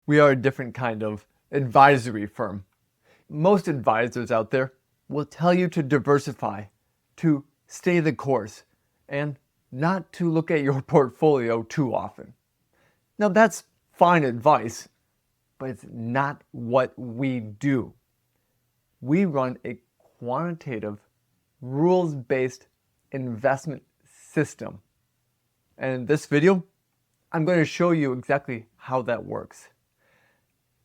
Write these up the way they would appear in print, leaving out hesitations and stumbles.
We are a different kind of advisory firm. Most advisors out there will tell you to diversify, to stay the course, and not to look at your portfolio too often. Now that's fine advice, but it's not what we do. We run a quantitative, rules-based investment system. And in this video, I'm going to show you exactly how that works.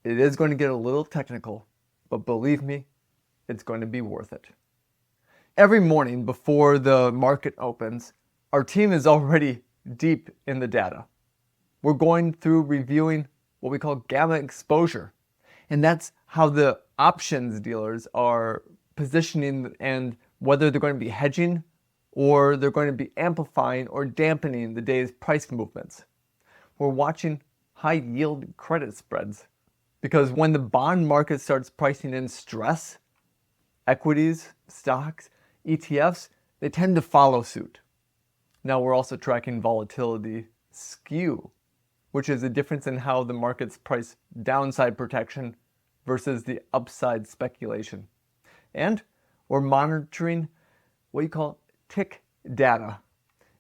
It is going to get a little technical, but believe me, it's going to be worth it. Every morning before the market opens, our team is already deep in the data. We're going through reviewing what we call gamma exposure. And that's how the options dealers are positioning and whether they're going to be hedging or they're going to be amplifying or dampening the day's price movements. We're watching high yield credit spreads because when the bond market starts pricing in stress, equities, stocks, ETFs, they tend to follow suit. Now we're also tracking volatility skew, which is the difference in how the markets price downside protection versus the upside speculation. And we're monitoring what you call tick data.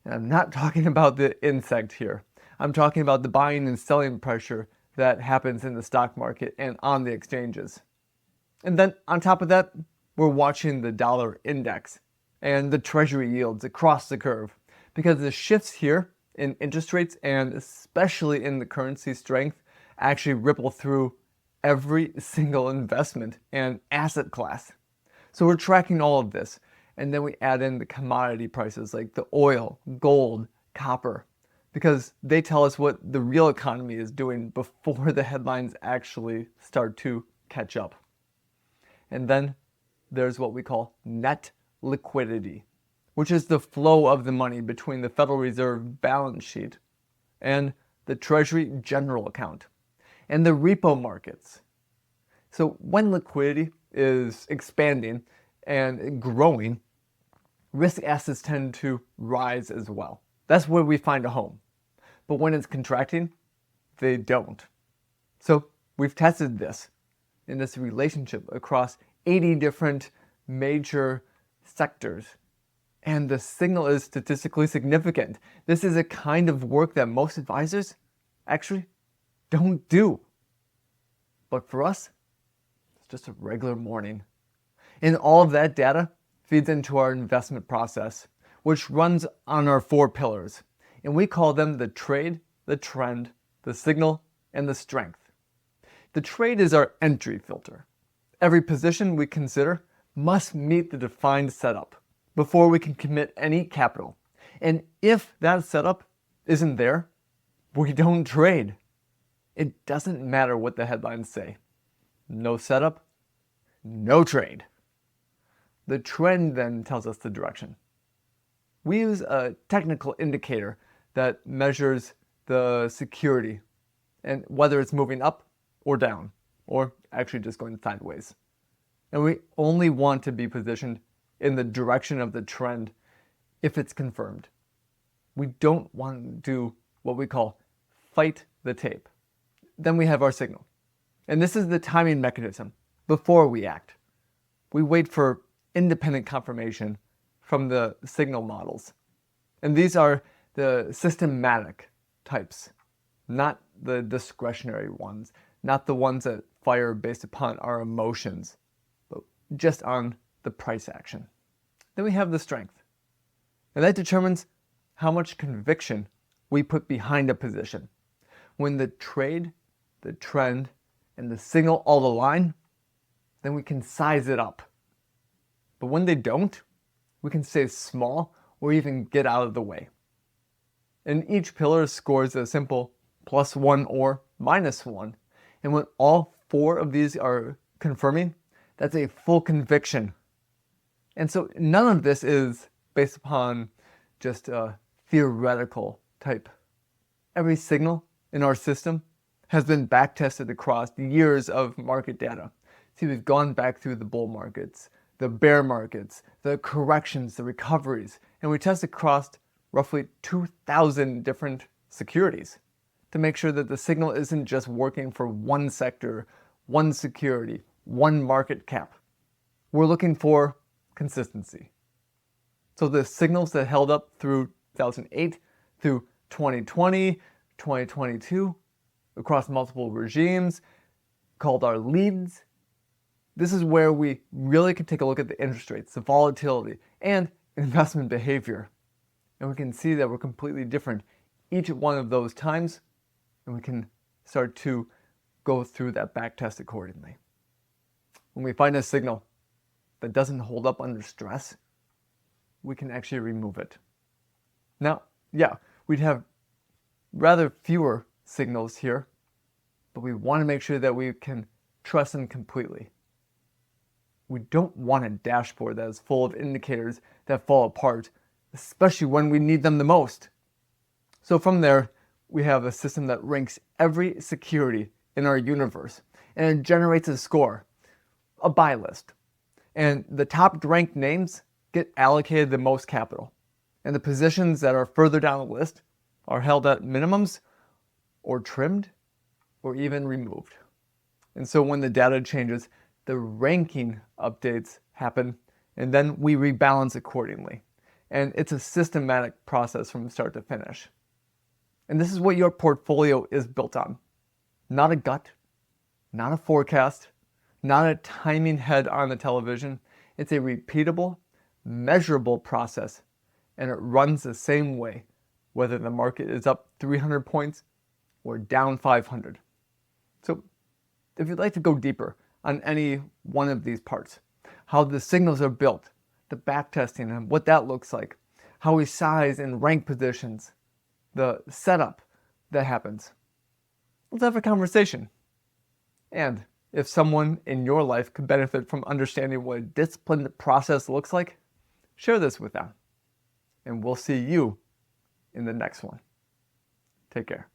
And I'm not talking about the insect here. I'm talking about the buying and selling pressure that happens in the stock market and on the exchanges. And then on top of that, we're watching the dollar index and the treasury yields across the curve because the shifts here in interest rates and especially in the currency strength actually ripple through every single investment and asset class. So we're tracking all of this, and then we add in the commodity prices like the oil, gold, copper, because they tell us what the real economy is doing before the headlines actually start to catch up. And then there's what we call net liquidity, which is the flow of the money between the Federal Reserve balance sheet and the Treasury general account and the repo markets. So when liquidity is expanding and growing, risk assets tend to rise as well. That's where we find a home. But when it's contracting, they don't. So we've tested this in this relationship across 80 different major sectors. And the signal is statistically significant. This is a kind of work that most advisors actually don't do. But for us, it's just a regular morning. And all of that data feeds into our investment process, which runs on our 4 pillars. And we call them the trade, the trend, the signal, and the strength. The trade is our entry filter. Every position we consider must meet the defined setup before we can commit any capital. And if that setup isn't there, we don't trade. It doesn't matter what the headlines say. No setup, no trade. The trend then tells us the direction. We use a technical indicator that measures the security and whether it's moving up or down, or actually just going sideways. And we only want to be positioned in the direction of the trend if it's confirmed. We don't want to do what we call fight the tape. Then we have our signal. And this is the timing mechanism before we act. We wait for independent confirmation from the signal models. And these are the systematic types, not the discretionary ones, not the ones that fire based upon our emotions, but just on the price action. Then we have the strength. And that determines how much conviction we put behind a position. When the trade, the trend, and the signal all align, then we can size it up. But when they don't, we can stay small or even get out of the way. And each pillar scores a simple +1 or -1. And when all 4 of these are confirming, that's a full conviction. And so none of this is based upon just a theoretical type. Every signal in our system has been backtested across years of market data. See, we've gone back through the bull markets, the bear markets, the corrections, the recoveries, and we test across roughly 2,000 different securities, to make sure that the signal isn't just working for one sector, one security, one market cap. We're looking for consistency. So the signals that held up through 2008, through 2020, 2022, across multiple regimes, called our leads, this is where we really can take a look at the interest rates, the volatility, and investment behavior. And we can see that we're completely different each one of those times, and we can start to go through that back test accordingly. When we find a signal that doesn't hold up under stress, we can actually remove it. Now, yeah, we'd have rather fewer signals here, but we want to make sure that we can trust them completely. We don't want a dashboard that is full of indicators that fall apart, especially when we need them the most. So from there, we have a system that ranks every security in our universe, and it generates a score, a buy list. And the top ranked names get allocated the most capital, and the positions that are further down the list are held at minimums or trimmed or even removed. And so when the data changes, the ranking updates happen, and then we rebalance accordingly. And it's a systematic process from start to finish. And this is what your portfolio is built on. Not a gut, not a forecast, not a timing head on the television. It's a repeatable, measurable process, and it runs the same way, whether the market is up 300 points or down 500. So if you'd like to go deeper on any one of these parts, how the signals are built, the backtesting and what that looks like, how we size and rank positions, the setup that happens, let's have a conversation. And if someone in your life could benefit from understanding what a disciplined process looks like, share this with them. And we'll see you in the next one. Take care.